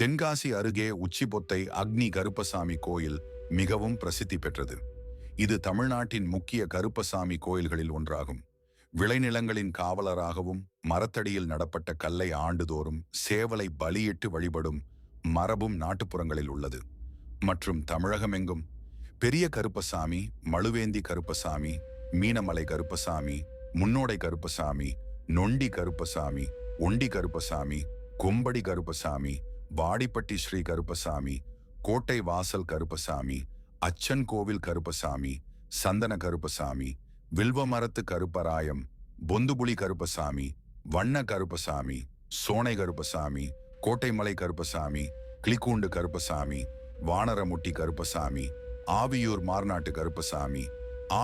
தென்காசி அருகே உச்சிபொத்தை அக்னி கருப்பசாமி கோயில் மிகவும் பிரசித்தி பெற்றது. இது தமிழ்நாட்டின் முக்கிய கருப்பசாமி கோயில்களில் ஒன்றாகும். விளைநிலங்களின் காவலராகவும் மரத்தடியில் நடப்பட்ட கல்லை ஆண்டுதோறும் சேவலை பலியிட்டு வழிபடும் மரபும் நாட்டுப்புறங்களில் உள்ளது. மற்றும் தமிழகமெங்கும் பெரிய கருப்பசாமி, மழுவேந்தி கருப்பசாமி, மீனமலை கருப்பசாமி, முன்னோடை கருப்பசாமி, நொண்டி கருப்பசாமி, ஒண்டி கருப்பசாமி, கொம்படி கருப்பசாமி, வாடிப்பட்டி ஸ்ரீ கருப்பசாமி, கோட்டை வாசல் கருப்பசாமி, அச்சன் கோவில் கருப்பசாமி, சந்தன கருப்பசாமி, வில்வமரத்து கருப்பராயம், பொந்துபுலி கருப்பசாமி, வண்ண கருப்பசாமி, சோனை கருப்பசாமி, கோட்டைமலை கருப்பசாமி, கிளிக்கூண்டு கருப்பசாமி, வானரமுட்டி கருப்பசாமி, ஆவியூர் மார்நாட்டு கருப்பசாமி,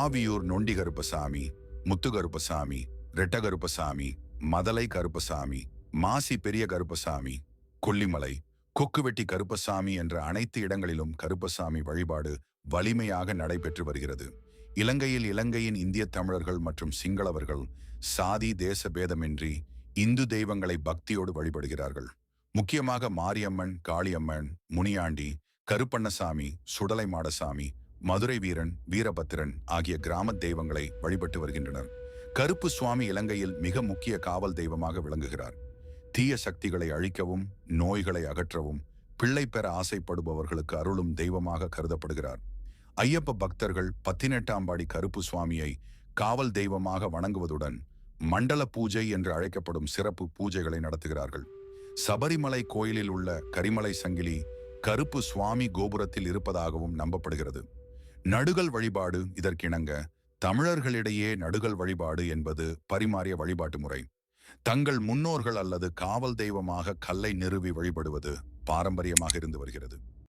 ஆவியூர் நொண்டி கருப்பசாமி, முத்து கருப்பசாமி, ரெட்ட கருப்பசாமி, மதலை கருப்பசாமி, மாசி பெரிய கருப்பசாமி, கொல்லிமலை, கொக்குவெட்டி கருப்பசாமி என்ற அனைத்து இடங்களிலும் கருப்பசாமி வழிபாடு வலிமையாக நடைபெற்று வருகிறது. இலங்கையின் இந்திய தமிழர்கள் மற்றும் சிங்களவர்கள் சாதி தேச பேதமின்றி இந்து தெய்வங்களை பக்தியோடு வழிபடுகிறார்கள். முக்கியமாக மாரியம்மன், காளியம்மன், முனியாண்டி, கருப்பண்ணசாமி, சுடலை மாடசாமி, மதுரை வீரன், வீரபத்திரன் ஆகிய கிராம தெய்வங்களை வழிபட்டு வருகின்றனர். கருப்பு சுவாமி இலங்கையில் மிக முக்கிய காவல் தெய்வமாக விளங்குகிறார். தீய சக்திகளை அழிக்கவும், நோய்களை அகற்றவும், பிள்ளை பெற ஆசைப்படுபவர்களுக்கு அருளும் தெய்வமாக கருதப்படுகிறார். ஐயப்ப பக்தர்கள் 18ஆம் கருப்பு சுவாமியை காவல் தெய்வமாக வணங்குவதுடன் மண்டல பூஜை என்று அழைக்கப்படும் சிறப்பு பூஜைகளை நடத்துகிறார்கள். சபரிமலை கோயிலில் உள்ள கரிமலை சங்கிலி கருப்பு சுவாமி கோபுரத்தில் இருப்பதாகவும் நம்பப்படுகிறது. நடுகள் வழிபாடு இதற்கிணங்க தமிழர்களிடையே நடுகள் வழிபாடு என்பது பரிமாறிய வழிபாட்டு முறை. தங்கள் முன்னோர்கள் அல்லது காவல் தெய்வமாக கல்லை நிறுவி வழிபடுவது பாரம்பரியமாக இருந்து வருகிறது.